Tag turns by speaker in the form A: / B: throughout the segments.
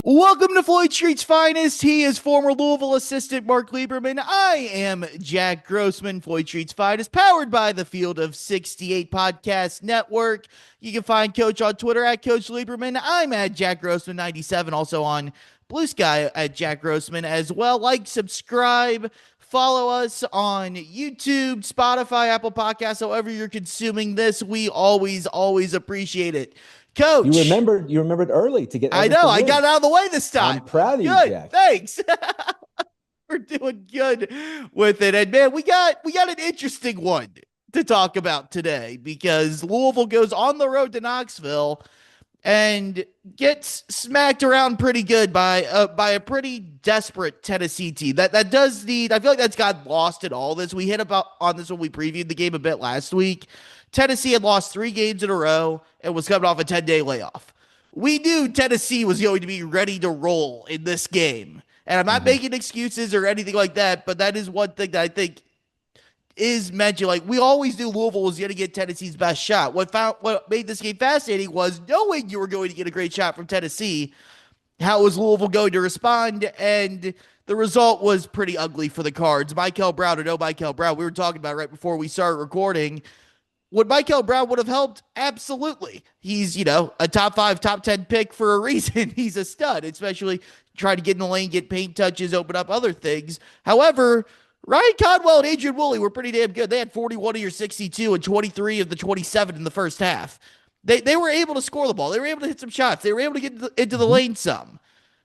A: Welcome to Floyd Street's Finest. He is former Louisville assistant Mark Lieberman. I am Jack Grossman. Floyd Street's Finest, powered by the Field of 68 Podcast Network. You can find Coach on Twitter at Coach Lieberman. I'm at Jack Grossman 97, also on Blue Sky at Jack Grossman as well. Like, subscribe, follow us on YouTube, Spotify, Apple Podcasts, however you're consuming this. We always appreciate it.
B: You
A: Coach,
B: remembered you remembered early to get
A: I know.
B: everything
A: I
B: in.
A: got it out of the way this time.
B: I'm proud of you,
A: Good.
B: Jack.
A: Thanks. We're doing good with it. And man, we got an interesting one to talk about today because Louisville goes on the road to Knoxville and gets smacked around pretty good by a pretty desperate Tennessee team. That does need. I feel like that's got lost in all this. We hit about on this when we previewed the game a bit last week. Tennessee had lost 3 games in a row and was coming off a 10-day layoff. We knew Tennessee was going to be ready to roll in this game. And I'm not making excuses or anything like that, but that is one thing that I think is mentioned. Like, we always knew Louisville was going to get Tennessee's best shot. What made this game fascinating was knowing you were going to get a great shot from Tennessee. How was Louisville going to respond? And the result was pretty ugly for the Cards. Mikel Brown, or no Mikel Brown, we were talking about right before we started recording. Would Mikel Brown would have helped? Absolutely. He's, a top 5, top 10 pick for a reason. He's a stud, especially trying to get in the lane, get paint touches, open up other things. However, Ryan Conwell and Adrian Woolley were pretty damn good. They had 41 of your 62 and 23 of the 27 in the first half. They were able to score the ball. They were able to hit some shots. They were able to get into the lane some.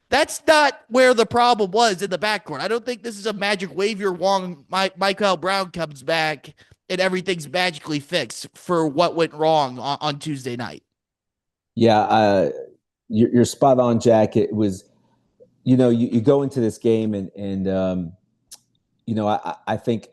A: That's not where the problem was in the backcourt. I don't think this is a magic wave your wand. Mikel Brown comes back and everything's magically fixed for what went wrong on Tuesday night.
B: Yeah, you're spot on, Jack. It was, you go into this game and I think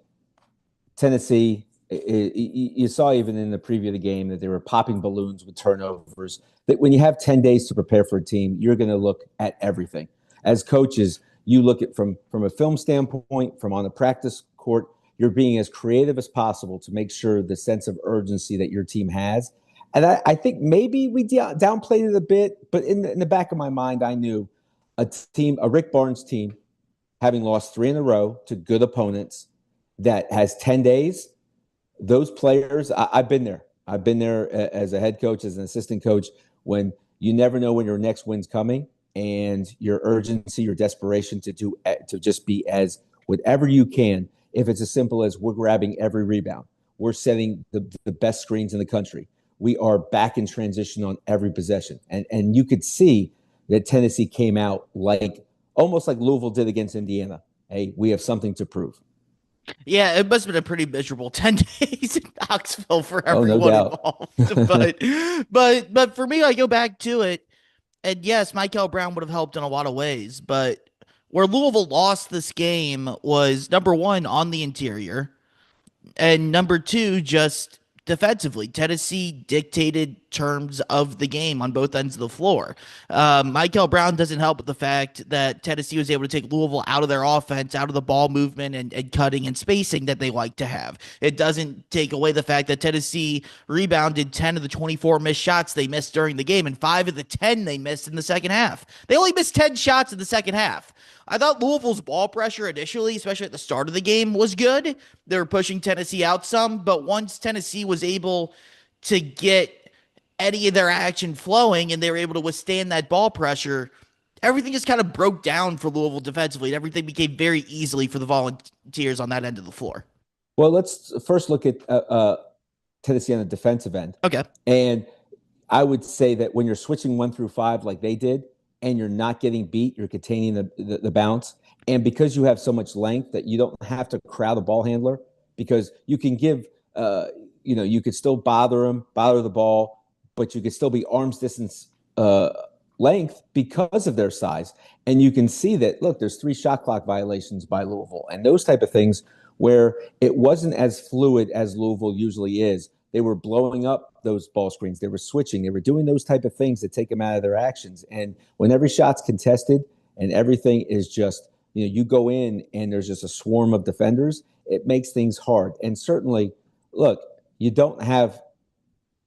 B: Tennessee, you saw even in the preview of the game that they were popping balloons with turnovers. That when you have 10 days to prepare for a team, you're going to look at everything. As coaches, you look at from a film standpoint, from on the practice court, you're being as creative as possible to make sure the sense of urgency that your team has. And I think maybe we downplayed it a bit, but in the back of my mind, I knew a Rick Barnes team, having lost 3 in a row to good opponents, that has 10 days, those players, I've been there. I've been there as a head coach, as an assistant coach, when you never know when your next win's coming, and your urgency, your desperation to just be as whatever you can. If it's as simple as we're grabbing every rebound, we're setting the best screens in the country, we are back in transition on every possession. And you could see that Tennessee came out almost like Louisville did against Indiana. Hey, we have something to prove.
A: Yeah, it must have been a pretty miserable 10 days in Knoxville for everyone
B: no
A: involved. But for me, I go back to it, and yes, Mikel Brown would have helped in a lot of ways, but where Louisville lost this game was, number one, on the interior, and number two, just defensively. Tennessee dictated terms of the game on both ends of the floor. Mikel Brown doesn't help with the fact that Tennessee was able to take Louisville out of their offense, out of the ball movement and cutting and spacing that they like to have. It doesn't take away the fact that Tennessee rebounded 10 of the 24 missed shots they missed during the game, and 5 of the 10 they missed in the second half. They only missed 10 shots in the second half. I thought Louisville's ball pressure initially, especially at the start of the game, was good. They were pushing Tennessee out some, but once Tennessee was able to get any of their action flowing and they were able to withstand that ball pressure, everything just kind of broke down for Louisville defensively, and everything became very easily for the Volunteers on that end of the floor.
B: Well, let's first look at Tennessee on the defensive end.
A: Okay.
B: And I would say that when you're switching 1 through 5 like they did, and you're not getting beat, you're containing the bounce. And because you have so much length that you don't have to crowd a ball handler, because you can give, you could still bother the ball, but you could still be arm's distance length because of their size. And you can see that, look, there's 3 shot clock violations by Louisville and those type of things where it wasn't as fluid as Louisville usually is. They were blowing up those ball screens. They were switching. They were doing those type of things to take them out of their actions. And when every shot's contested and everything is just, you go in and there's just a swarm of defenders, it makes things hard. And certainly, look, you don't have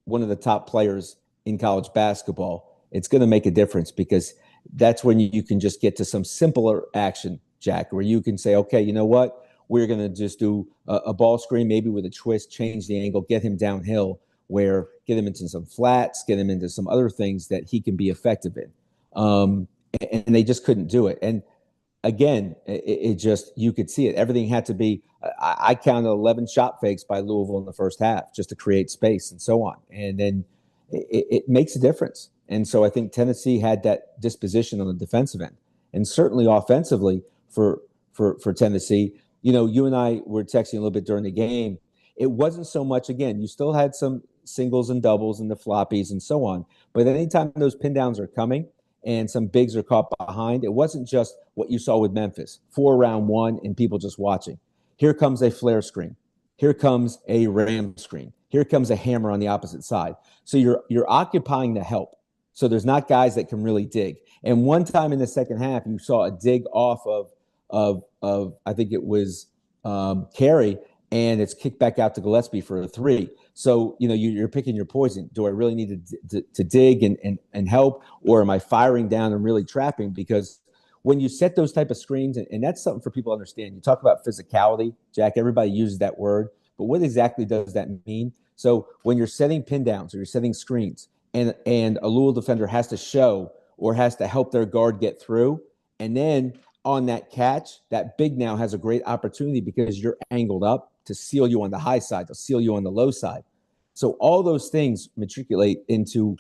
B: one of the top players in college basketball. It's going to make a difference because that's when you can just get to some simpler action, Jack, where you can say, okay, you know what? We're going to just do a ball screen, maybe with a twist, change the angle, get him downhill, where get him into some flats, get him into some other things that he can be effective in. And they just couldn't do it. And again, it just, you could see it. Everything had to be, I counted 11 shot fakes by Louisville in the first half just to create space and so on. And then it makes a difference. And so I think Tennessee had that disposition on the defensive end. And certainly offensively for Tennessee, you know, you and I were texting a little bit during the game. It wasn't so much, again, you still had some singles and doubles and the floppies and so on. But anytime those pin downs are coming, and some bigs are caught behind, it wasn't just what you saw with Memphis, 4 round 1 and people just watching. Here comes a flare screen. Here comes a ram screen. Here comes a hammer on the opposite side. So you're occupying the help. So there's not guys that can really dig. And one time in the second half, you saw a dig off of I think it was Carey, and it's kicked back out to Gillespie for a 3. So, you know, you're picking your poison. Do I really need to dig and help, or am I firing down and really trapping? Because when you set those type of screens, and that's something for people to understand. You talk about physicality, Jack, everybody uses that word, but what exactly does that mean? So when you're setting pin downs or you're setting screens, and a Louisville defender has to show or has to help their guard get through, and then on that catch, that big now has a great opportunity because you're angled up to seal you on the high side, to seal you on the low side. So all those things matriculate into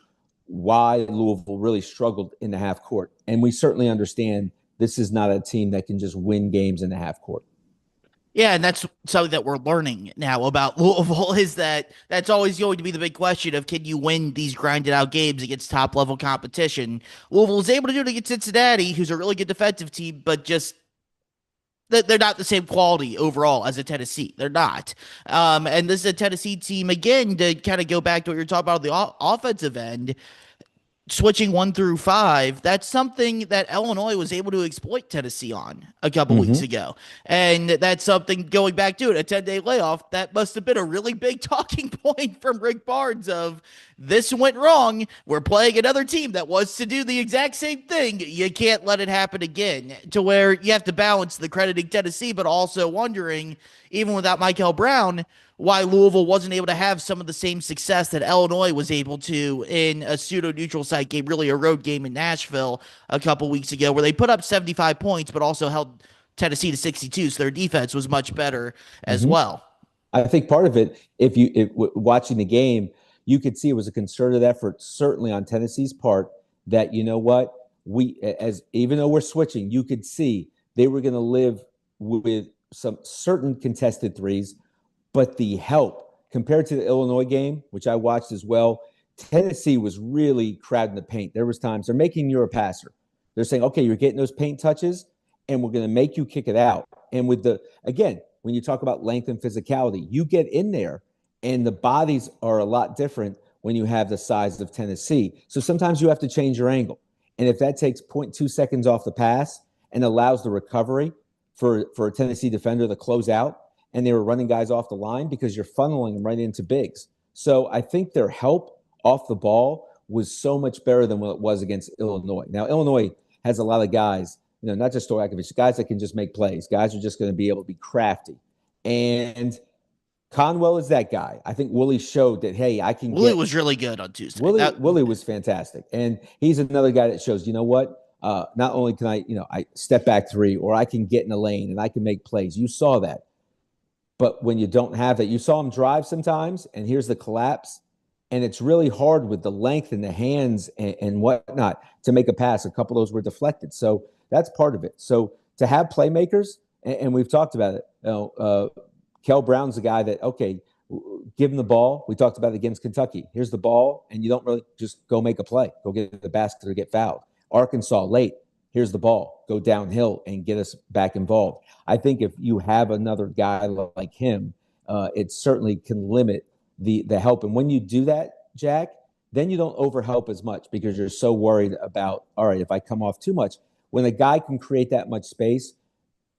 B: why Louisville really struggled in the half court. And we certainly understand this is not a team that can just win games in the half court.
A: Yeah, and that's something that we're learning now about Louisville is that that's always going to be the big question of can you win these grinded out games against top level competition. Louisville was able to do it against Cincinnati, who's a really good defensive team, but just they're not the same quality overall as a Tennessee. They're not. And this is a Tennessee team, again, to kind of go back to what you're talking about on the offensive end, switching 1 through 5, that's something that Illinois was able to exploit Tennessee on a couple weeks
B: Mm-hmm.
A: ago. And that's something going back to it, a 10-day layoff, that must have been a really big talking point from Rick Barnes of this went wrong. We're playing another team that wants to do the exact same thing. You can't let it happen again, to where you have to balance the crediting Tennessee, but also wondering, even without Mikel Brown, why Louisville wasn't able to have some of the same success that Illinois was able to in a pseudo-neutral site game, really a road game in Nashville a couple weeks ago, where they put up 75 points, but also held Tennessee to 62. So their defense was much better as
B: Mm-hmm.
A: well.
B: I think part of it, watching the game, you could see it was a concerted effort, certainly on Tennessee's part, that, you know what, as even though we're switching, you could see they were going to live with some certain contested threes, but the help compared to the Illinois game, which I watched as well, Tennessee was really crowding the paint. There was times they're making you a passer. They're saying, okay, you're getting those paint touches, and we're going to make you kick it out. And with again, when you talk about length and physicality, you get in there, and the bodies are a lot different when you have the size of Tennessee. So sometimes you have to change your angle. And if that takes 0.2 seconds off the pass and allows the recovery for a Tennessee defender to close out, and they were running guys off the line because you're funneling them right into bigs. So I think their help off the ball was so much better than what it was against Illinois. Now, Illinois has a lot of guys, you know, not just Stojakovic, guys that can just make plays. Guys are just going to be able to be crafty. And Conwell is that guy. I think Willie showed that, hey, I can
A: Willie
B: get
A: was really good on Tuesday.
B: Willie was fantastic. And he's another guy that shows, you know what? Not only can I step back 3, or I can get in the lane and I can make plays. You saw that. But when you don't have that, you saw him drive sometimes, and here's the collapse. And it's really hard with the length and the hands and whatnot to make a pass. A couple of those were deflected. So that's part of it. So to have playmakers, and we've talked about it, Mikel Brown's the guy that, okay, give him the ball. We talked about it against Kentucky. Here's the ball, and you don't really just go make a play. Go get the basket or get fouled. Arkansas, late. Here's the ball. Go downhill and get us back involved. I think if you have another guy like him, it certainly can limit the help. And when you do that, Jack, then you don't overhelp as much because you're so worried about, all right, if I come off too much. When a guy can create that much space,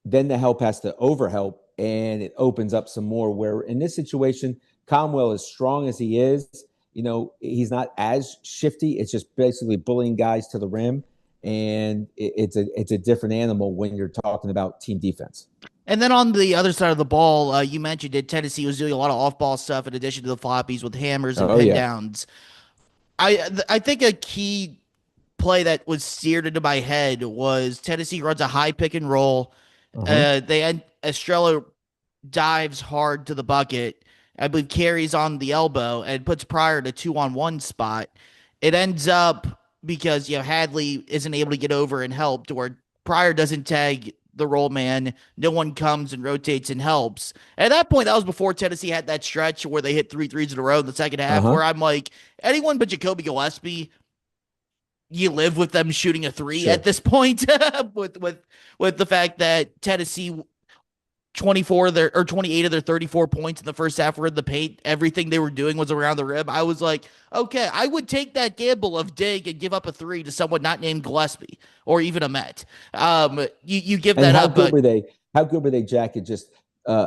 B: then the help has to overhelp, and it opens up some more. Where in this situation, Conwell, as strong as he is, you know, he's not as shifty. It's just basically bullying guys to the rim. and it's a different animal when you're talking about team defense.
A: And then on the other side of the ball, you mentioned that Tennessee was doing a lot of off-ball stuff in addition to the floppies with hammers and
B: Oh
A: pin
B: yeah.
A: downs. I think a key play that was seared into my head was Tennessee runs a high pick and roll.
B: Uh-huh.
A: They end Estrella dives hard to the bucket. I believe carries on the elbow and puts Pryor to 2-on-1 spot. It ends up because Hadley isn't able to get over and help to where Pryor doesn't tag the roll man. No one comes and rotates and helps. At that point, that was before Tennessee had that stretch where they hit three threes in a row in the second half.
B: Uh-huh.
A: Where I'm like, anyone but Jacoby Gillespie, you live with them shooting a three at
B: Sure.
A: this point. with the fact that Tennessee 24 of their or 28 of their 34 points in the first half were in the paint. Everything they were doing was around the rim. I was like, okay, I would take that gamble of dig and give up a three to someone not named Gillespie or even a Met. You give
B: And
A: that
B: how
A: up,
B: good
A: but
B: were they? How good were they, Jack, at just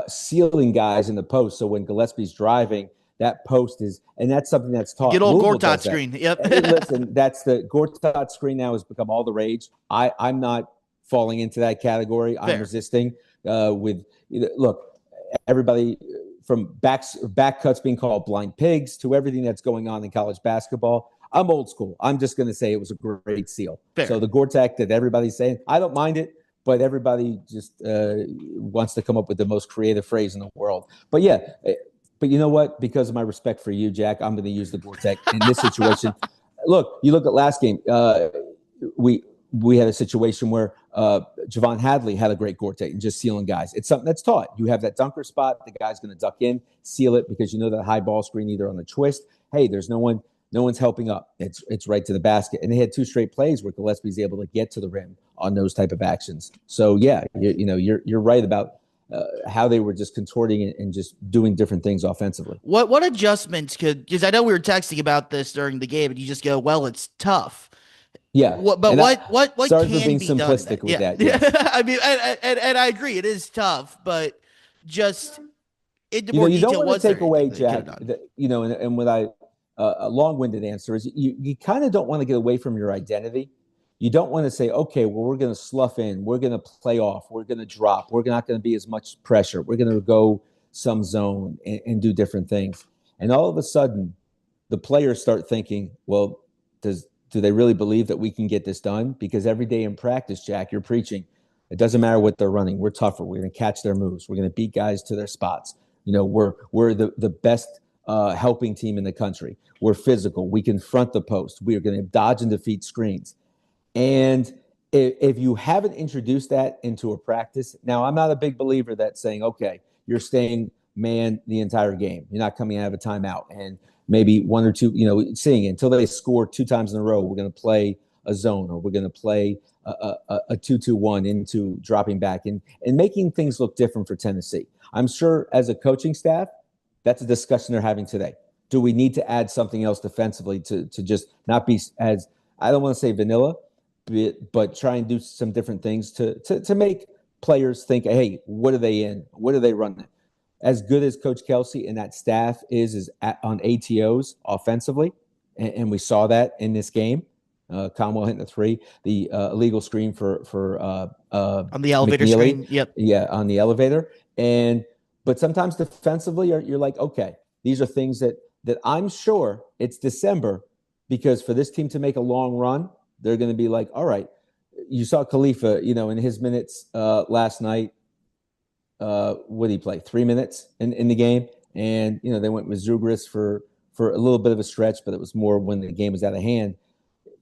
B: sealing guys in the post? So when Gillespie's driving, that post is, and that's something that's
A: good
B: taught.
A: old
B: Louisville
A: Gortat
B: does that.
A: screen. Yep.
B: Listen, that's the Gortat screen now has become all the rage. I'm not falling into that category. I'm
A: Fair.
B: resisting. Look, everybody from back cuts being called blind pigs to everything that's going on in college basketball. I'm old school. I'm just going to say it was a great seal.
A: Fair.
B: So the Gortat that everybody's saying, I don't mind it, but everybody just wants to come up with the most creative phrase in the world. But yeah, but you know what? Because of my respect for you, Jack, I'm going to use the Gortat in this situation. Look, you look at last game. We had a situation where Javon Hadley had a great Gortat and just sealing guys. It's something that's taught. You have that dunker spot. The guy's going to duck in, seal it because you know that high ball screen either on the twist. Hey, there's no one's helping up. It's right to the basket. And they had two straight plays where Gillespie's able to get to the rim on those type of actions. So yeah, you're right about how they were just contorting and just doing different things offensively.
A: What adjustments could, because I know we were texting about this during the game, and you just go, well, it's tough.
B: Yeah,
A: But what
B: sorry
A: can
B: for being
A: be done?
B: simplistic with
A: Yeah,
B: that. Yes.
A: I mean, and I agree, it is tough, but just into
B: You
A: more
B: know, you don't
A: detail,
B: want to
A: was there
B: take away,
A: anything they could have
B: Jack.
A: done?
B: And what a long-winded answer is, you kind of don't want to get away from your identity. You don't want to say, okay, well, we're going to slough in, we're going to play off, we're going to drop, we're not going to be as much pressure, we're going to go some zone and do different things. And all of a sudden, the players start thinking, well, do they really believe that we can get this done? Because every day in practice, Jack, you're preaching, it doesn't matter what they're running. We're tougher. We're going to catch their moves. We're going to beat guys to their spots. We're the best helping team in the country. We're physical. We can front the post. We are going to dodge and defeat screens. And if you haven't introduced that into a practice, now I'm not a big believer that saying, okay, you're staying man the entire game. You're not coming out of a timeout. And maybe one or two, seeing it until they score two times in a row, we're going to play a zone or we're going to play a 2-2-1 into dropping back and making things look different for Tennessee. I'm sure as a coaching staff, that's a discussion they're having today. Do we need to add something else defensively to just not be as, I don't want to say vanilla, but try and do some different things to make players think, hey, what are they in? What are they running? As good as Coach Kelsey and that staff is on ATOs offensively, and we saw that in this game. Conwell hitting the three, the illegal screen for
A: On the elevator
B: McNeely,
A: screen. Yep.
B: yeah, on the elevator. But sometimes defensively, you're like, okay, these are things that I'm sure it's December, because for this team to make a long run, they're going to be like, all right. You saw Khalifa, in his minutes last night. What did he play? 3 minutes in the game, and they went with Zugris for a little bit of a stretch, but it was more when the game was out of hand.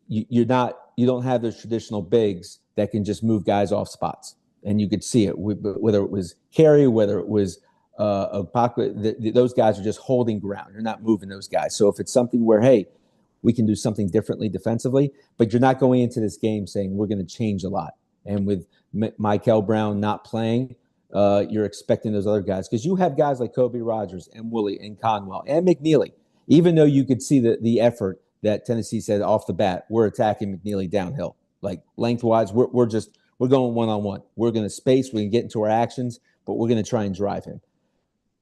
B: You don't have those traditional bigs that can just move guys off spots, and you could see it whether it was Carey, whether it was Opakwa. Those guys are just holding ground. You're not moving those guys. So if it's something where, hey, we can do something differently defensively, but you're not going into this game saying we're going to change a lot. And with Mikel Brown not playing, you're expecting those other guys, because you have guys like Kobe Rogers and Woolley and Conwell and McNeely. Even though you could see the effort that Tennessee said off the bat, we're attacking McNeely downhill, like lengthwise. We're going one-on-one. We're going to space. We can get into our actions, but we're going to try and drive him.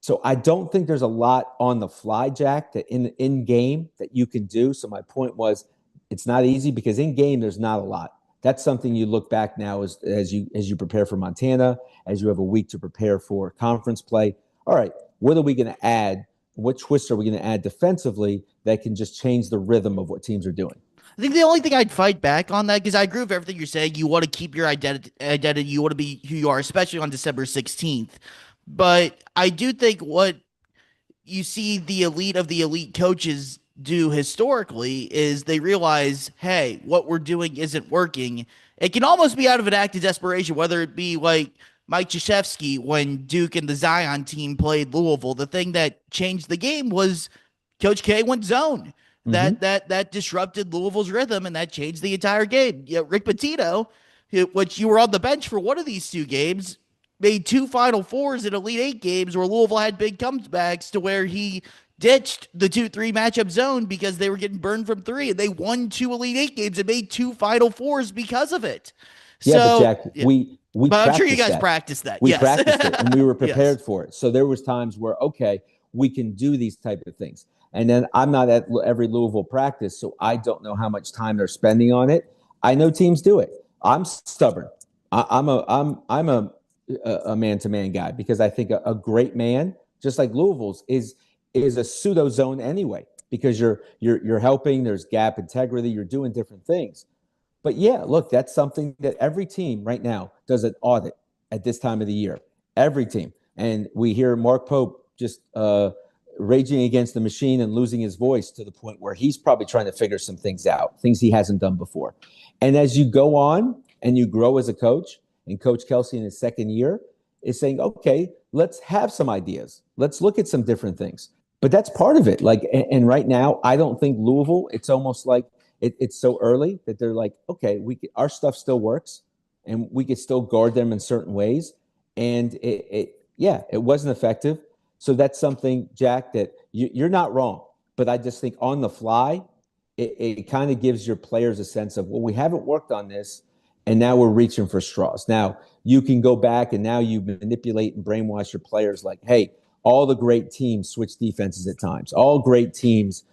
B: So I don't think there's a lot on the fly, Jack, that in game that you can do. So my point was, it's not easy because in game there's not a lot. That's something you look back now as you prepare for Montana, as you have a week to prepare for conference play. All right, what are we going to add? What twists are we going to add defensively that can just change the rhythm of what teams are doing?
A: I think the only thing I'd fight back on that, because I agree with everything you're saying. You want to keep your identity. You want to be who you are, especially on December 16th. But I do think what you see the elite of the elite coaches do historically is they realize, hey, what we're doing isn't working. It can almost be out of an act of desperation, whether it be like Mike Krzyzewski when Duke and the Zion team played Louisville. The thing that changed the game was Coach K went zone.
B: Mm-hmm.
A: That disrupted Louisville's rhythm, and that changed the entire game. Yeah, Rick Pitino, which you were on the bench for one of these two games, made two Final Fours in Elite Eight games where Louisville had big comebacks to where he ditched the 2-3 matchup zone because they were getting burned from three, and they won two Elite Eight games and made two Final Fours because of it.
B: Yeah, but
A: So,
B: Jack,
A: yeah.
B: we
A: But I'm sure you
B: practiced
A: guys
B: that.
A: practiced that.
B: We
A: Yes.
B: practiced it and we were
A: Yes.
B: prepared for it. So there was times where, okay, we can do these type of things. And then I'm not at every Louisville practice, so I don't know how much time they're spending on it. I know teams do it. I'm stubborn. I'm a man-to-man guy because I think a great man, just like Louisville's, is a pseudo zone anyway because you're helping. There's gap integrity. You're doing different things. But yeah, look, that's something that every team right now does an audit at this time of the year. Every team. And we hear Mark Pope just raging against the machine and losing his voice to the point where he's probably trying to figure some things out, things he hasn't done before. And as you go on and you grow as a coach, and Coach Kelsey in his second year is saying, okay, let's have some ideas. Let's look at some different things. But that's part of it. Like, and right now, I don't think Louisville, it's almost like it's so early that they're like, okay, our stuff still works and we could still guard them in certain ways. And it wasn't effective. So that's something, Jack, that you're not wrong. But I just think on the fly, it kind of gives your players a sense of, well, we haven't worked on this, and now we're reaching for straws. Now you can go back and now you manipulate and brainwash your players like, hey, all the great teams switch defenses at times. All great teams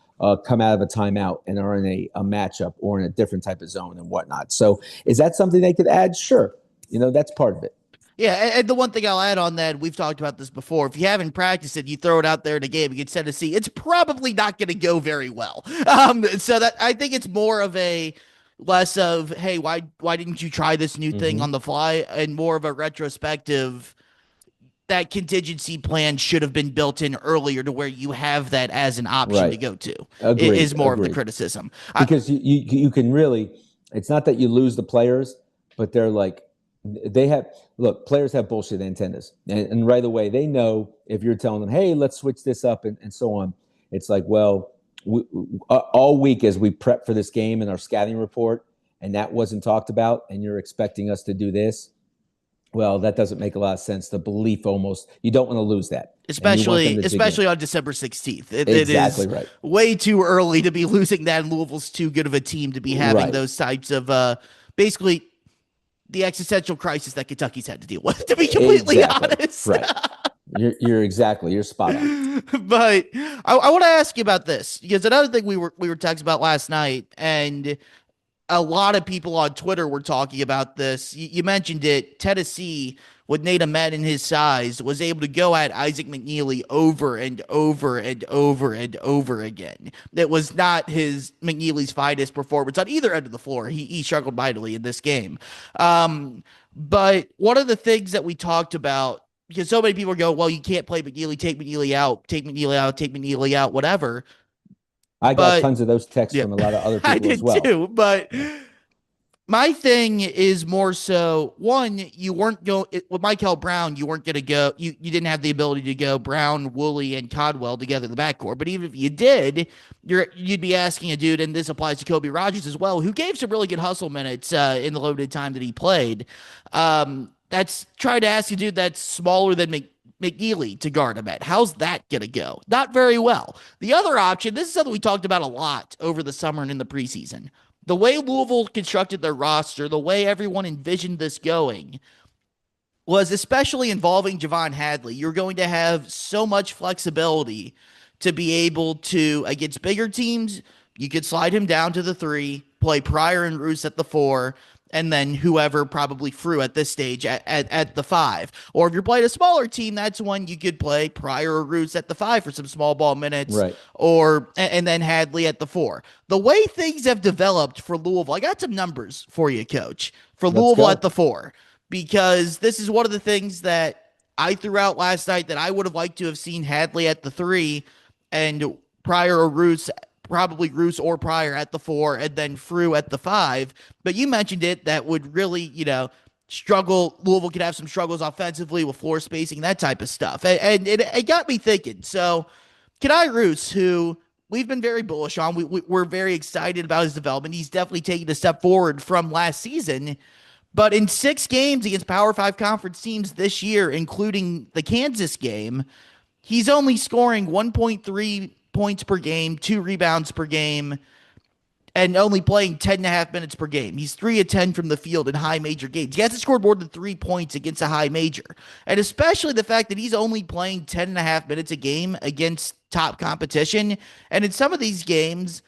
B: come out of a timeout and are in a matchup or in a different type of zone and whatnot. So is that something they could add? Sure. That's part of it.
A: Yeah, and the one thing I'll add on that, we've talked about this before. If you haven't practiced it, you throw it out there in a game against Tennessee, it's probably not going to go very well. So that I think it's more of a less of, hey, why didn't you try this new thing on the fly, and more of a retrospective. That contingency plan should have been built in earlier to where you have that as an option to
B: Right.
A: go to.
B: Agreed.
A: Is more of the
B: Agreed.
A: criticism.
B: Because you can really, it's not that you lose the players, but they're like, players have bullshit antennas. And right away, they know if you're telling them, hey, let's switch this up and so on. It's like, well, all week as we prep for this game in our scouting report, and that wasn't talked about, and you're expecting us to do this. Well, that doesn't make a lot of sense. The belief almost, you don't want to lose that.
A: Especially on December 16th.
B: Exactly
A: it is
B: right.
A: way too early to be losing that, and Louisville's too good of a team to be having
B: Right.
A: those types of basically the existential crisis that Kentucky's had to deal with, to be completely honest.
B: Right. You're spot on.
A: But I want to ask you about this, because another thing we were texting about last night, and a lot of people on Twitter were talking about this. You mentioned it. Tennessee, with Nate Ahmed and his size, was able to go at Isaac McNeely over and over and over and over again. That was not McNeely's finest performance on either end of the floor. He struggled mightily in this game. But one of the things that we talked about, because so many people go, well, you can't play McNeely, take McNeely out, take McNeely out, take McNeely out, whatever.
B: I got tons of those texts from a lot of other people
A: I did
B: as well.
A: too, but my thing is more so, one, you weren't going with Mikel Brown. You weren't going to go. You didn't have the ability to go Brown, Woolley, and Codwell together in the backcourt. But even if you did, you'd be asking a dude, and this applies to Kobe Rogers as well, who gave some really good hustle minutes in the limited time that he played. That's trying to ask a dude that's smaller than McNeely to guard him at. How's that going to go? Not very well. The other option, this is something we talked about a lot over the summer and in the preseason. The way Louisville constructed their roster, the way everyone envisioned this going, was especially involving Javon Hadley. You're going to have so much flexibility to be able to, against bigger teams, you could slide him down to the 3, play Pryor and Roos at the 4, and then whoever probably threw at this stage at the five. Or if you're playing a smaller team, that's when you could play Pryor or Roos at the five for some small ball minutes,
B: Right.
A: or and then Hadley at the four. The way things have developed for Louisville, I got some numbers for you, Coach, for
B: Let's
A: Louisville at
B: go.
A: the four, because this is one of the things that I threw out last night that I would have liked to have seen Hadley at the three and Pryor or Roos, probably Roos or Pryor at the four, and then Frew at the five. But you mentioned it, that would really, struggle. Louisville could have some struggles offensively with floor spacing, that type of stuff. And it got me thinking. So, Kadai Roos, who we've been very bullish on, we're very excited about his development. He's definitely taken a step forward from last season. But in 6 games against Power Five conference teams this year, including the Kansas game, he's only scoring 1.3 points per game, 2 rebounds per game, and only playing 10.5 minutes per game. He's 3 of 10 from the field in high major games. He hasn't scored more than 3 points against a high major. And especially the fact that he's only playing 10.5 minutes a game against top competition. And in some of these games,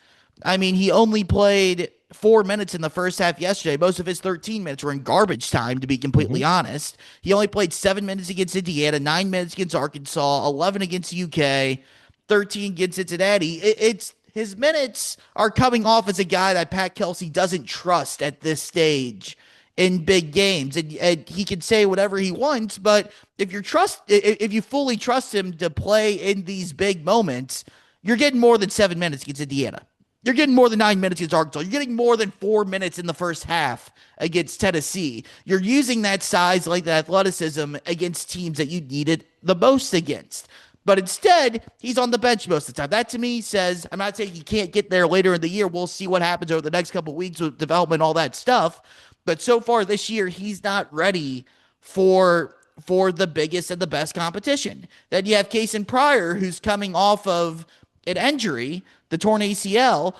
A: I mean, he only played 4 minutes in the first half yesterday. Most of his 13 minutes were in garbage time, to be completely
B: Hmm.
A: honest. He only played 7 minutes against Indiana, 9 minutes against Arkansas, 11 against UK, 13 against Cincinnati. It's his minutes are coming off as a guy that Pat Kelsey doesn't trust at this stage in big games, and he can say whatever he wants, but if you fully trust him to play in these big moments, you're getting more than 7 minutes against Indiana. You're getting more than 9 minutes against Arkansas. You're getting more than 4 minutes in the first half against Tennessee. You're using that size, like that athleticism, against teams that you needed the most against. But instead, he's on the bench most of the time. That to me says, I'm not saying he can't get there later in the year. We'll see what happens over the next couple of weeks with development, all that stuff. But so far this year, he's not ready for the biggest and the best competition. Then you have Cason Pryor, who's coming off of an injury, the torn ACL.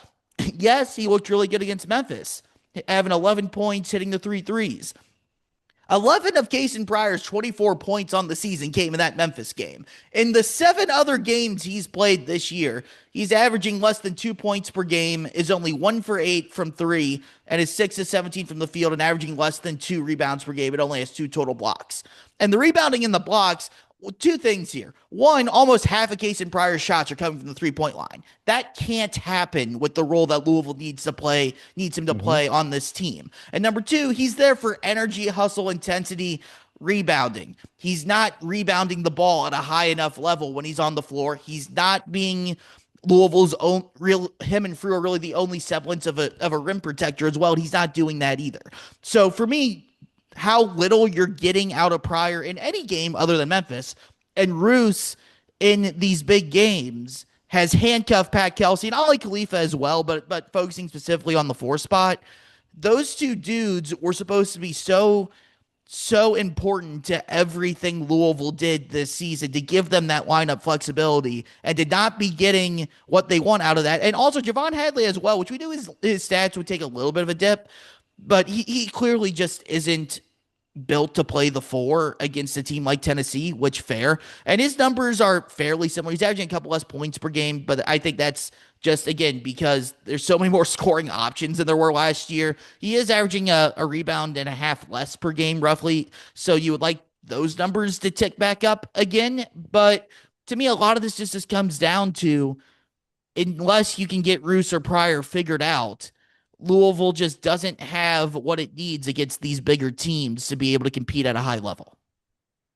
A: Yes, he looked really good against Memphis, having 11 points, hitting the three threes. 11 of Cason Pryor's 24 points on the season came in that Memphis game. In the 7 other games he's played this year, he's averaging less than 2 points per game, is only 1 for 8 from three, and is 6 of 17 from the field, and averaging less than 2 rebounds per game. It only has 2 total blocks. And the rebounding in the blocks, well, 2 things here. One, almost half of Cason Pryor's shots are coming from the 3 point line. That can't happen with the role that Louisville needs him to
B: Hmm.
A: play on this team. And number two, he's there for energy, hustle, intensity, rebounding. He's not rebounding the ball at a high enough level when he's on the floor. He's not being Louisville's own real. Him and Frew are really the only semblance of a rim protector as well. He's not doing that either. So for me, how little you're getting out of Pryor in any game other than Memphis, and Roos in these big games has handcuffed Pat Kelsey and Ali Khalifa as well, but focusing specifically on the four spot. Those two dudes were supposed to be so important to everything Louisville did this season, to give them that lineup flexibility, and to not be getting what they want out of that. And also Javon Hadley as well, which we knew his stats would take a little bit of a dip, but he clearly just isn't built to play the four against a team like Tennessee, which fair. And his numbers are fairly similar. He's averaging a couple less points per game, but I think that's just, again, because there's so many more scoring options than there were last year. He is averaging a rebound and a half less per game, roughly. So you would like those numbers to tick back up again. But to me, a lot of this just comes down to, unless you can get Roos or Pryor figured out, Louisville just doesn't have what it needs against these bigger teams to be able to compete at a high level.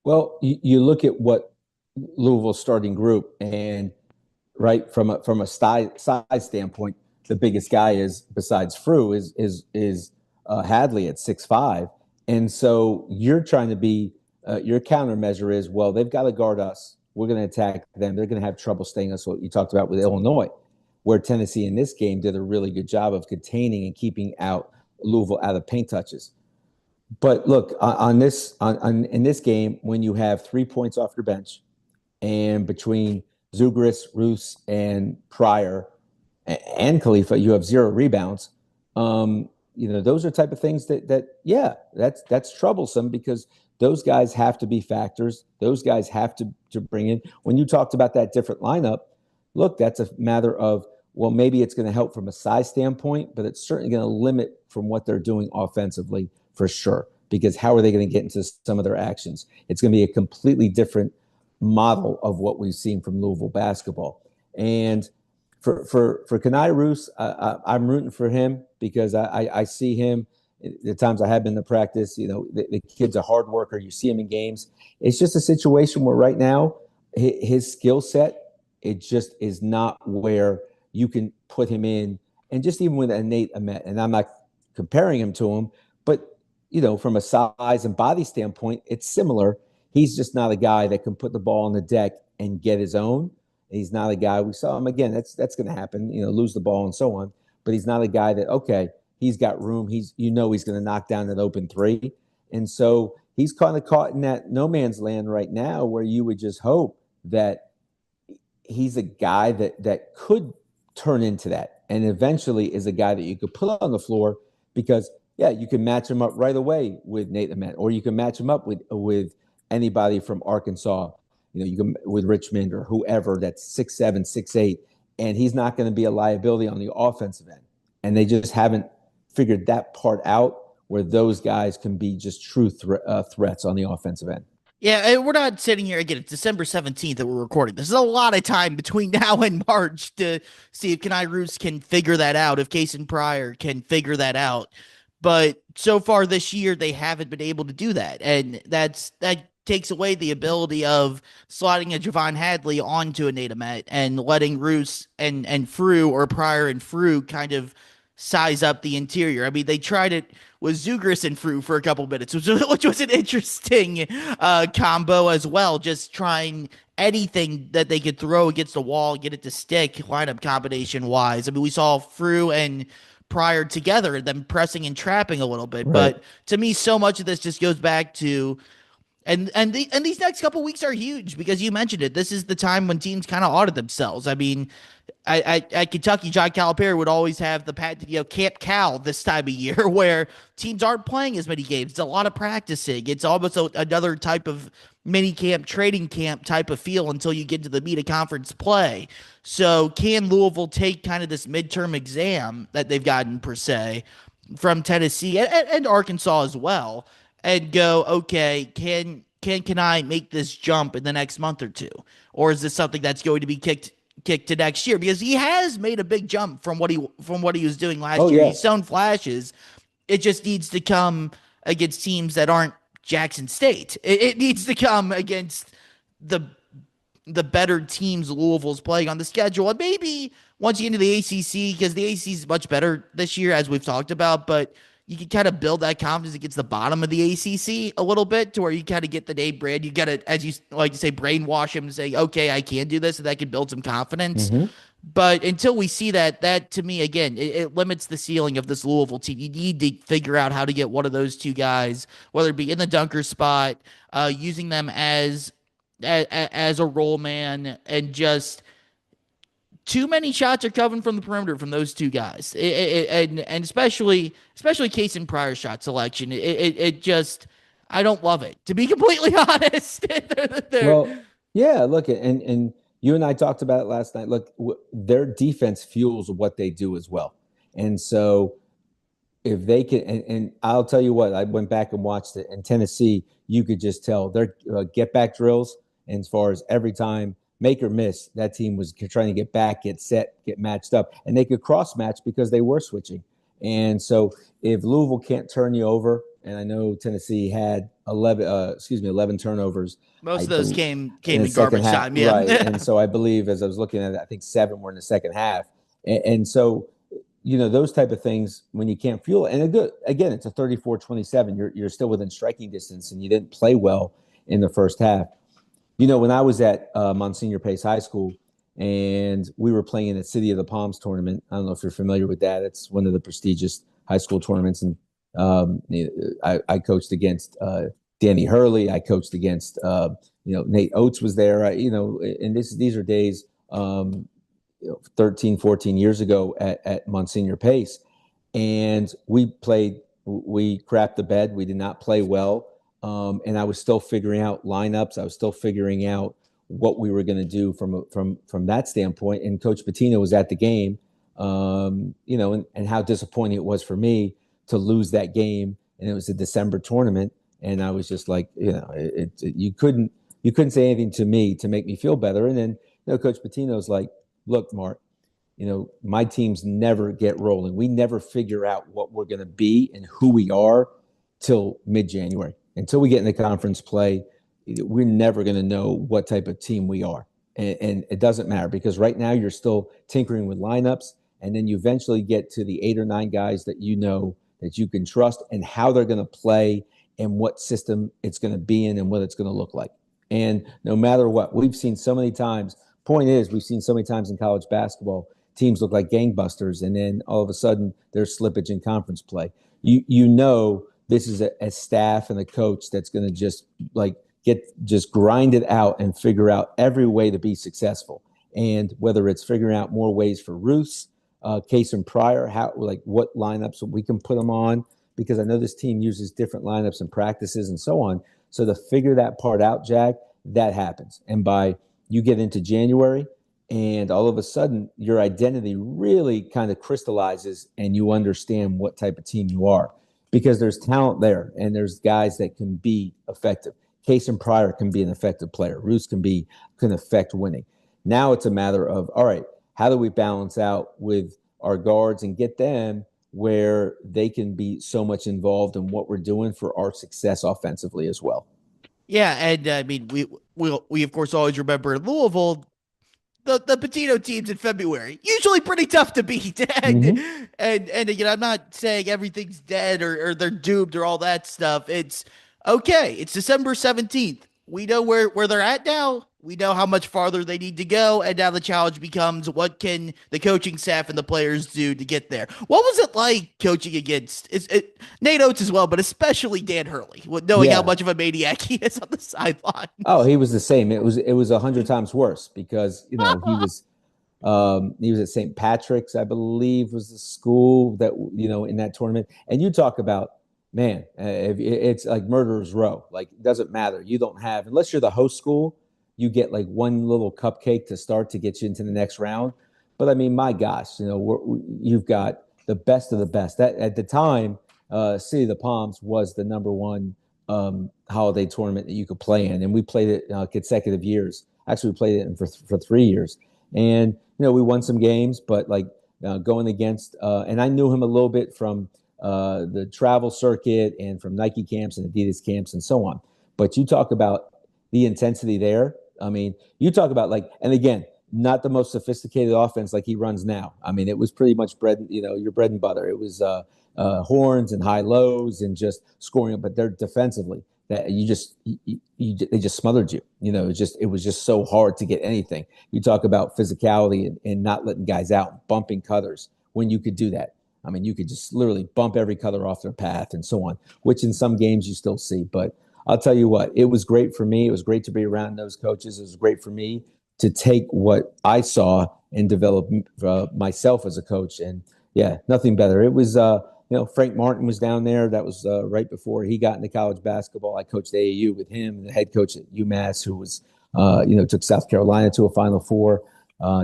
B: Well, you look at what Louisville's starting group, and right from a size standpoint, the biggest guy is, besides Frew, is Hadley at 6'5", and so you're trying to be your countermeasure is, well, they've got to guard us. We're going to attack them. They're going to have trouble staying us. What you talked about with Illinois, where Tennessee in this game did a really good job of containing and keeping out Louisville out of paint touches. But look, in this game, when you have 3 points off your bench, and between Zugris, Roos, and Pryor and Khalifa, you have 0 rebounds. Those are type of things that's troublesome, because those guys have to be factors. Those guys have to bring in. When you talked about that different lineup, look, that's a matter of well, maybe it's going to help from a size standpoint, but it's certainly going to limit from what they're doing offensively for sure. Because how are they going to get into some of their actions? It's going to be a completely different model of what we've seen from Louisville basketball. And for Kenai Roos, I'm rooting for him because I see him the times I have been to practice. The kid's a hard worker. You see him in games. It's just a situation where right now his skill set, it just is not where you can put him in. And just even with Nate Ahmet, and I'm not comparing him to him, but from a size and body standpoint, it's similar. He's just not a guy that can put the ball on the deck and get his own. He's not a guy, we saw him again. That's going to happen, lose the ball and so on. But he's not a guy that, okay, he's got room. He's going to knock down that open three. And so he's kind of caught in that no man's land right now where you would just hope that he's a guy that could turn into that and eventually is a guy that you could put on the floor because, yeah, you can match him up right away with Nate Ahmet, or you can match him up with anybody from Arkansas. You can with Richmond or whoever that's 6'7", 6'8", and he's not going to be a liability on the offensive end. And they just haven't figured that part out where those guys can be just true threats on the offensive end.
A: Yeah, and we're not sitting here again. It's December 17th that we're recording. This is a lot of time between now and March to see if Kenai Roos can figure that out, if Kason Pryor can figure that out. But so far this year, they haven't been able to do that. And that takes away the ability of slotting a Javon Hadley onto a Nate Ahmet and letting Roos and Frew, or Pryor and Frew, kind of size up the interior. I mean, they tried it with Zugris and Frew for a couple minutes, which was an interesting combo as well, just trying anything that they could throw against the wall, get it to stick lineup combination wise. I mean, we saw Frew and Pryor together, them pressing and trapping a little bit.
B: Right.
A: But to me, so much of this just goes back to and these next couple weeks are huge because you mentioned it. This is the time when teams kind of audit themselves. I mean, at Kentucky, John Calipari would always have the Camp Cal this time of year where teams aren't playing as many games. It's a lot of practicing. It's almost another type of mini camp, training camp type of feel until you get to the meet of conference play. So can Louisville take kind of this midterm exam that they've gotten per se from Tennessee and Arkansas as well and go, okay, can I make this jump in the next month or two? Or is this something that's going to be kicked to next year? Because he has made a big jump from what he was doing last year.
B: Yeah.
A: He's shown flashes. It just needs to come against teams that aren't Jackson State. It needs to come against the better teams Louisville's playing on the schedule. And maybe once you get into the ACC, because the ACC is much better this year, as we've talked about, but you can kind of build that confidence against the bottom of the ACC a little bit to where you kind of get the name brand. You got to, as you like to say, brainwash him and say, okay, I can do this, and that can build some confidence.
B: Mm-hmm.
A: But until we see that to me, again, it limits the ceiling of this Louisville team. You need to figure out how to get one of those two guys, whether it be in the dunker spot, using them as a role man, and just too many shots are coming from the perimeter from those two guys, and especially Kason Pryor's shot selection. It just, I don't love it, to be completely honest.
B: Well, yeah, look, and you and I talked about it last night. Look, their defense fuels what they do as well, and so if they can, and I'll tell you what, I went back and watched it in Tennessee. You could just tell their get back drills, and as far as every time, make or miss, that team was trying to get back, get set, get matched up, and they could cross match because they were switching. And so if Louisville can't turn you over, and I know Tennessee had 11 turnovers.
A: Most of those came
B: in
A: garbage
B: half,
A: time, yeah.
B: Right. And so I believe, as I was looking at it, I think 7 were in the second half. And so, those type of things, when you can't fuel it, and again, it's a 34-27, you're still within striking distance, and you didn't play well in the first half. When I was at Monsignor Pace High School and we were playing in the City of the Palms tournament, I don't know if you're familiar with that. It's one of the prestigious high school tournaments. And I coached against Danny Hurley. I coached against, Nate Oates was there. And these are days 13, 14 years ago at Monsignor Pace. And we crapped the bed. We did not play well. And I was still figuring out lineups. I was still figuring out what we were going to do from that standpoint. And Coach Pitino was at the game, and how disappointing it was for me to lose that game. And it was a December tournament. And I was just like, you couldn't say anything to me to make me feel better. And then, Coach Pitino's like, look, Mark, my teams never get rolling. We never figure out what we're going to be and who we are till mid-January. Until we get in the conference play, we're never going to know what type of team we are. And it doesn't matter because right now you're still tinkering with lineups. And then you eventually get to the 8 or 9 guys that that you can trust and how they're going to play and what system it's going to be in and what it's going to look like. And no matter what, we've seen so many times. Point is, we've seen so many times in college basketball, teams look like gangbusters, and then all of a sudden there's slippage in conference play. This is a staff and a coach that's going to just grind it out and figure out every way to be successful. And whether it's figuring out more ways for Roos, case in prior, what lineups we can put them on, because I know this team uses different lineups and practices and so on. So to figure that part out, Jack, that happens. And by you get into January and all of a sudden your identity really kind of crystallizes and you understand what type of team you are because there's talent there and there's guys that can be effective. Case in prior can be an effective player. Roos can affect winning. Now it's a matter of, all right, how do we balance out with our guards and get them where they can be so much involved in what we're doing for our success offensively as well.
A: Yeah, and I mean we of course always remember Louisville, the Patino teams in February, usually pretty tough to beat. And
B: Mm-hmm.
A: and again, I'm not saying everything's dead or they're doomed or all that stuff. It's okay. It's December 17th. We know where they're at now. We know how much farther they need to go, and now the challenge becomes what can the coaching staff and the players do to get there. What was it like coaching against Nate Oates as well, but especially Dan Hurley, knowing how
B: Yeah.
A: much of a maniac he is on the
B: Oh,
A: sidelines?
B: he was the same. It was 100 times worse because he was at St. Patrick's, I believe, was the school that in that tournament. And you talk about, man, it's like murderer's row. Like it doesn't matter. You don't have unless you're the host school, you get like one little cupcake to start to get you into the next round. But I mean, my gosh, you've got the best of the best. That at the time, City of the Palms was the number one holiday tournament that you could play in, and we played it consecutive years. Actually, we played it for 3 years, and we won some games, but going against, and I knew him a little bit from the travel circuit and from Nike camps and Adidas camps and so on. But you talk about the intensity there. I mean, you talk about and again, not the most sophisticated offense like he runs now. I mean, it was pretty much your bread and butter. It was horns and high lows and just scoring, but they're defensively that they just smothered you. It was just so hard to get anything. You talk about physicality and not letting guys out, bumping cutters when you could do that. I mean, you could just literally bump every cutter off their path and so on, which in some games you still see. But I'll tell you what, it was great for me. It was great to be around those coaches. It was great for me to take what I saw and develop myself as a coach. And yeah, nothing better. It was, Frank Martin was down there. That was right before he got into college basketball. I coached AAU with him, the head coach at UMass, who was, took South Carolina to a Final Four.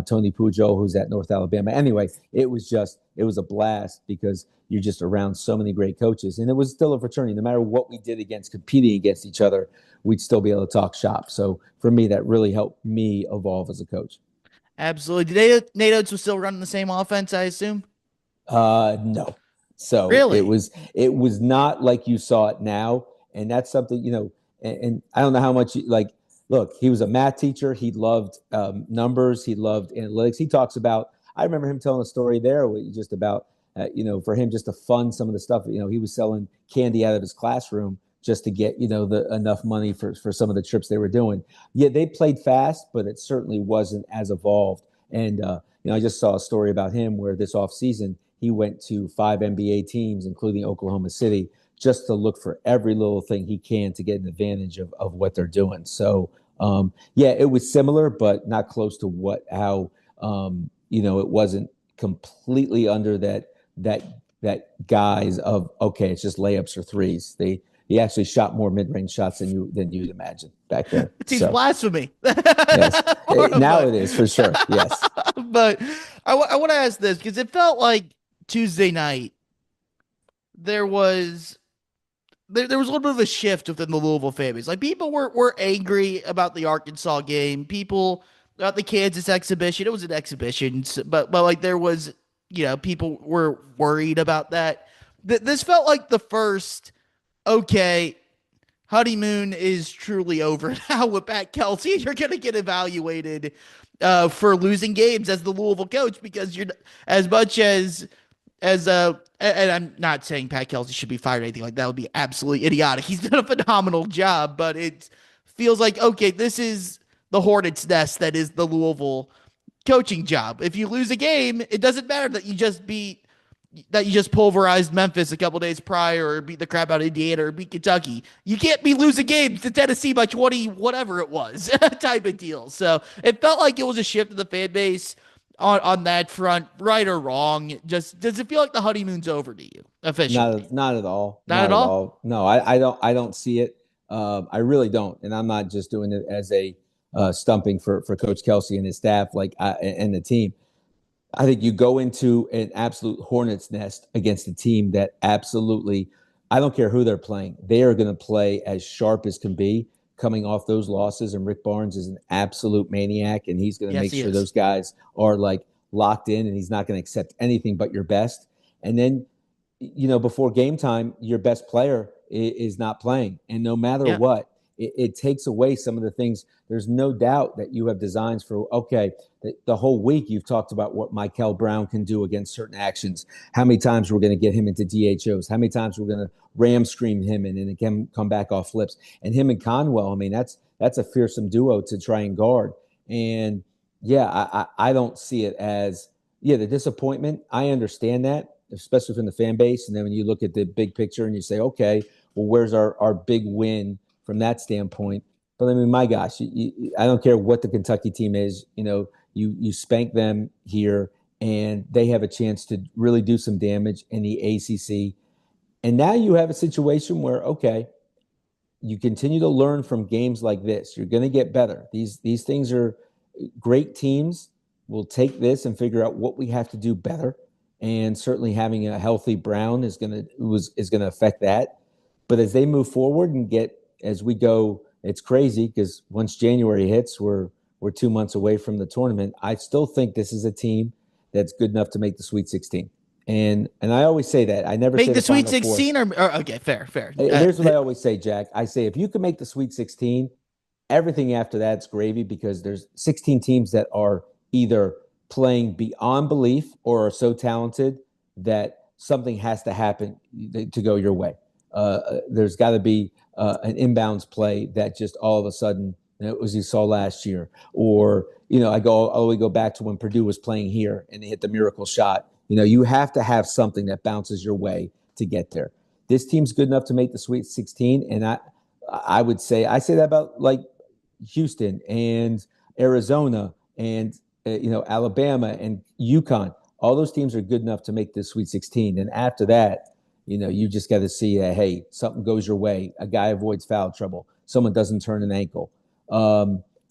B: Tony Pujol, who's at North Alabama. Anyway, it was a blast because you're just around so many great coaches. And it was still a fraternity. No matter what we did competing against each other, we'd still be able to talk shop. So for me, that really helped me evolve as a coach.
A: Absolutely. Did Nate Oates was still running the same offense, I assume?
B: No. So it
A: Really?
B: was it was not like you saw it now, and that's something and I don't know how much Look, he was a math teacher. He loved numbers. He loved analytics. He talks about. I remember him telling a story there, just about for him just to fund some of the stuff. He was selling candy out of his classroom just to get enough money for some of the trips they were doing. Yeah, they played fast, but it certainly wasn't as evolved. And I just saw a story about him where this offseason he went to 5 NBA teams, including Oklahoma City, just to look for every little thing he can to get an advantage of what they're doing. So, yeah, it was similar, but not close to how it wasn't completely under that guise of, okay, it's just layups or threes. he actually shot more mid-range shots than you'd imagine back there.
A: It seems
B: So
A: blasphemy.
B: yes, now
A: But
B: it is for sure. Yes,
A: but I want to ask this because it felt like Tuesday night there was there was a little bit of a shift within the Louisville fan base. Like people were angry about the Arkansas game. People about the Kansas exhibition. It was an exhibition, but like there was, people were worried about that. This felt like the first. Okay, honeymoon is truly over now with Pat Kelsey. You're going to get evaluated for losing games as the Louisville coach because you're as much as and I'm not saying Pat Kelsey should be fired or anything like that. Would be absolutely idiotic. He's done a phenomenal job, but it feels like okay, this is the hornet's nest that is the Louisville coaching job. If you lose a game, it doesn't matter that you just pulverized Memphis a couple days prior or beat the crap out of Indiana or beat Kentucky. You can't be losing games to Tennessee by 20, whatever it was, type of deal. So it felt like it was a shift in the fan base on that front, right or wrong. Just does it feel like the honeymoon's over to you officially?
B: not at all,
A: Not at
B: not at
A: all?
B: all. No, I don't see it. I really don't, and I'm not just doing it as a stumping for Coach Kelsey and his staff, and the team. I think you go into an absolute hornet's nest against a team that absolutely, I don't care who they're playing, they are going to play as sharp as can be coming off those losses. And Rick Barnes is an absolute maniac, and he's going to
A: Yes,
B: make
A: he
B: sure
A: is.
B: those guys are like locked in, and he's not going to accept anything but your best. And then, before game time, your best player is not playing. And no matter
A: Yeah.
B: what, it takes away some of the things. There's no doubt that you have designs for, okay, the whole week you've talked about what Mikel Brown can do against certain actions, how many times we're going to get him into DHOs, how many times we're going to ram screen him and again come back off flips. And him and Conwell, I mean, that's a fearsome duo to try and guard. And yeah, I don't see it as, the disappointment. I understand that, especially from the fan base. And then when you look at the big picture and you say, okay, well, where's our big win from that standpoint? But I mean, my gosh, I don't care what the Kentucky team is. You spank them here, and they have a chance to really do some damage in the ACC. And now you have a situation where, okay, you continue to learn from games like this. You're going to get better. These things are great teams. Will take this and figure out what we have to do better. And certainly having a healthy Brown is going to affect that. But as they move forward and as we go, it's crazy because once January hits, we're 2 months away from the tournament. I still think this is a team that's good enough to make the Sweet 16. And I always say that. I never
A: Make
B: say
A: the
B: the
A: Sweet
B: Final Four.
A: 16 or okay, fair.
B: Here's what I always say, Jack. I say if you can make the Sweet 16, everything after that's gravy because there's 16 teams that are either playing beyond belief or are so talented that something has to happen to go your way. There's got to be an inbounds play that just all of a sudden, as you saw last year, or I always go back to when Purdue was playing here and they hit the miracle shot. You have to have something that bounces your way to get there. This team's good enough to make the Sweet 16, and I would say that about like Houston and Arizona and Alabama and UConn. All those teams are good enough to make the Sweet 16, and after that, you just got to see that, hey, something goes your way. A guy avoids foul trouble. Someone doesn't turn an ankle.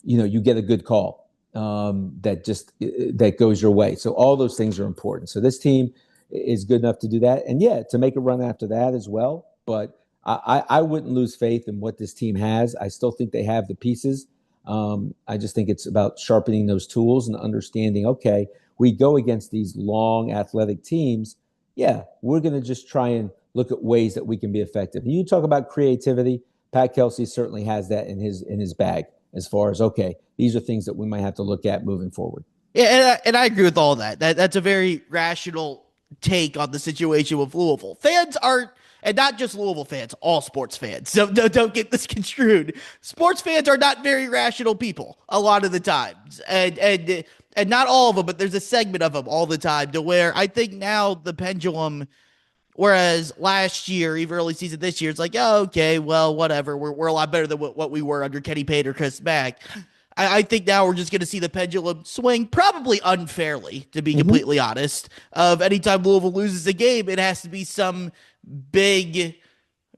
B: You get a good call that goes your way. So all those things are important. So this team is good enough to do that. And to make a run after that as well. But I wouldn't lose faith in what this team has. I still think they have the pieces. I just think it's about sharpening those tools and understanding, okay, we go against these long athletic teams. Yeah, we're going to just try and look at ways that we can be effective. You talk about creativity. Pat Kelsey certainly has that in his bag as far as, okay, these are things that we might have to look at moving forward.
A: Yeah, and I agree with all that. That's a very rational take on the situation with Louisville. Fans are, and not just Louisville fans, all sports fans. So don't get this construed. Sports fans are not very rational people a lot of the times, and not all of them, but there's a segment of them all the time to where I think now the pendulum. Whereas last year, even early season this year, it's like, oh, okay, well, whatever. We're a lot better than what we were under Kenny Payne or Chris Mack. I think now we're just going to see the pendulum swing, probably unfairly, to be completely honest. Of anytime Louisville loses a game, it has to be some big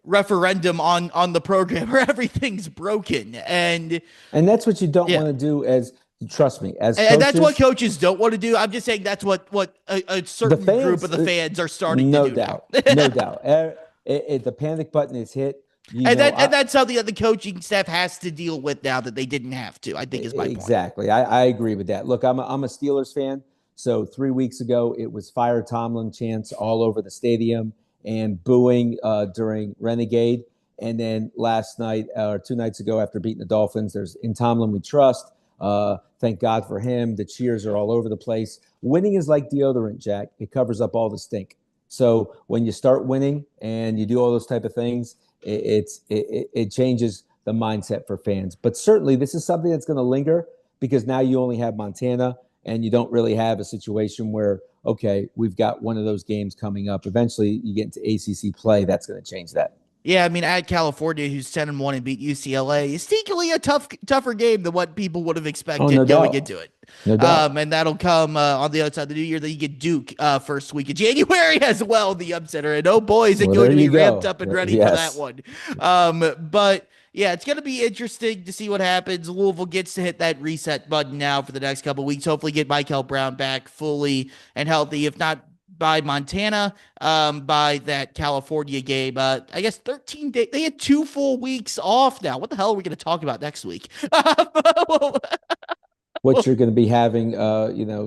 A: referendum on the program where everything's broken.
B: And that's what you don't
A: Yeah.
B: want to do as, trust me, as
A: And that's what
B: coaches,
A: coaches don't want to do. I'm just saying that's what a
B: the
A: certain group of
B: fans,
A: the fans are starting to
B: no
A: do now.
B: doubt, no doubt. The panic button is hit.
A: And that's something that the coaching staff has to deal with now that they didn't have to, I think is my point.
B: Exactly. I agree with that. Look, I'm a Steelers fan. So 3 weeks ago, it was Fire Tomlin chants all over the stadium and booing during Renegade. And then last night or 2 nights ago, after beating the Dolphins, there's In Tomlin We Trust. Thank God for him. The cheers are all over the place. Winning is like deodorant, Jack. It covers up all the stink. So when you start winning and you do all those type of things, it changes the mindset for fans. But certainly this is something that's going to linger because now you only have Montana and you don't really have a situation where, okay, we've got one of those games coming up. Eventually you get into ACC play. That's going to change that.
A: Yeah, I mean, at California, who's 10-1 and beat UCLA, is sneakily a tougher game than what people would have
B: Oh,
A: expected
B: no
A: going
B: doubt.
A: into it.
B: No doubt.
A: And that'll come on the outside of the new year. Then you get Duke first week of January as well, the upsetter. And oh boy, is it
B: Well,
A: going
B: there
A: to be
B: you
A: ramped
B: go.
A: up and ready for that
B: Yes.
A: one. But yeah, it's going to be interesting to see what happens. Louisville gets to hit that reset button now for the next couple of weeks. Hopefully, get Mikel Brown back fully and healthy. If not by Montana, by that California game. I guess 13 days. They had 2 full weeks off now. What the hell are we going to talk about next week?
B: What you're going to be having,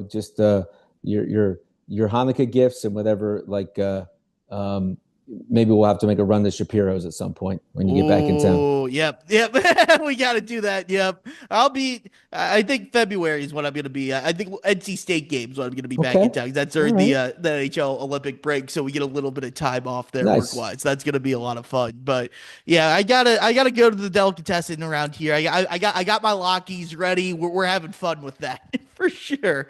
B: just your Hanukkah gifts and whatever. Like maybe we'll have to make a run to Shapiro's at some point when you get back in town.
A: Oh, yep. We got to do that. Yep. I think February is what I'm going to be. I think NC State games when I'm going to be back
B: Okay.
A: in town. That's
B: All
A: during
B: right.
A: the NHL Olympic break, so we get a little bit of time off there work
B: Nice.
A: wise. That's going to be a lot of fun. But yeah, I gotta go to the delicatessen around here. I got my Lockies ready. We're having fun with that for sure,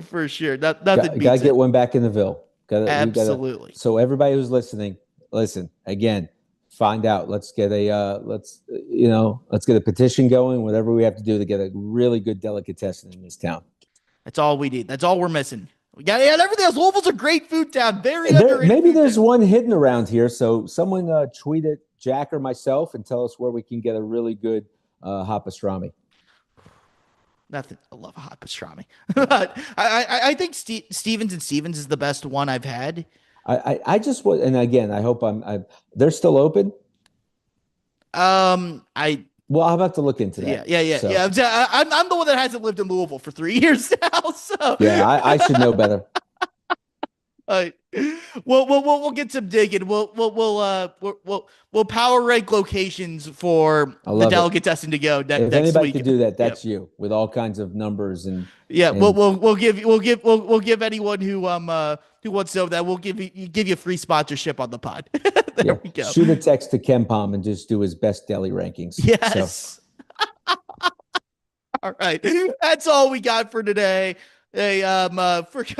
A: for sure. Nothing
B: Got to
A: beats
B: get
A: it.
B: one back in the Ville. We got to.
A: Absolutely.
B: So everybody who's listening, listen again. Find out. Let's get a petition going. Whatever we have to do to get a really good delicatessen in this town.
A: That's all we need. That's all we're missing. We got everything else. Louisville's a great food town. Very
B: There,
A: underrated
B: maybe
A: food
B: there's
A: town.
B: one hidden around here. So someone tweet at Jack or myself and tell us where we can get a really good hot pastrami.
A: Nothing. I love a hot pastrami. But I think Stevens and Stevens is the best one I've had.
B: I just want, and again, I hope they're still open.
A: I
B: Well, I'll have to look into
A: yeah
B: that.
A: yeah yeah
B: So
A: yeah. I'm the one that hasn't lived in Louisville for 3 years now. So
B: yeah, I should know better.
A: uh, we'll get some digging. We'll power rank locations for
B: I
A: the
B: love it.
A: delicatessen to go
B: If
A: next
B: anybody
A: week.
B: could do that,
A: Yep.
B: that's you with all kinds of numbers
A: Yeah,
B: and
A: we'll give anyone who wants to know that we'll give you free sponsorship on the pod. There
B: yeah.
A: we go.
B: Shoot a text to Ken Palm and just do his best deli rankings. So.
A: Yes. All right. That's all we got for today. Hey, for Coach